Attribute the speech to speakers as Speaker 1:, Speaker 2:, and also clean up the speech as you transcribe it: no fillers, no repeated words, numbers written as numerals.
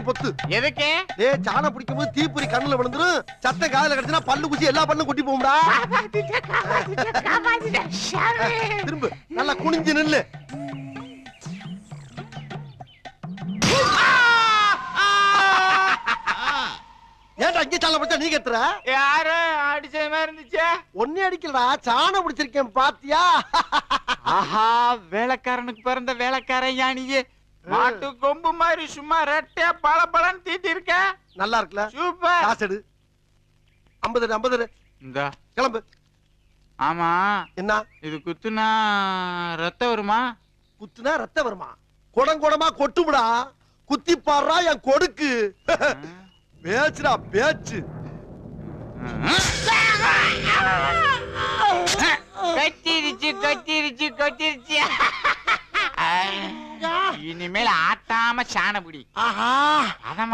Speaker 1: எல்லாத்தையும் பொத்து.
Speaker 2: எதுக்கு?
Speaker 1: சாணம் பிடிக்கும் போது தீப்பொறி கண்ணுல விழுந்துரும். சத்த காதுல கிடைச்சுனா பல்லு குச்சி எல்லா பல்லும் கொட்டி போகும்டா. திரும்ப நல்லா குனிஞ்சு நில்லு. ஏன்டா இங்க சாணம் பிடிச்சா நீ கத்துற?
Speaker 2: யாரு அடிச்ச மாதிரி இருந்துச்சு?
Speaker 1: ஒன்னே அடிக்கலடா, சாணம் பிடிச்சிருக்கேன் பாத்தியா?
Speaker 2: ஆஹா, வேலைக்காரனுக்கு பிறந்த வேலைக்காரன் யானியே. மாட்டு கொம்பு மாதிரி சும்மா ரெட்டையா பளபளன்னு தீட்டி இருக்க.
Speaker 1: நல்லா இருக்குல்ல?
Speaker 2: சூப்பர்.
Speaker 1: காசு எடு. 50 50.
Speaker 2: இந்தா
Speaker 1: கிளம்பு.
Speaker 2: ஆமா,
Speaker 1: என்ன
Speaker 2: இது குத்துனா ரத்தம் வருமா?
Speaker 1: குத்துனா ரத்தம் வருமா? குடங்குடமா கொட்டுமுடா. குத்தி பாடுறா என் கொடுக்கு. பேச்சுடா பேச்சு.
Speaker 2: கத்திருச்சு கத்திருச்சு கத்திருச்சு. இனிமேல் ஆட்டாம சாண பிடி.
Speaker 1: ஆஹா,
Speaker 2: அத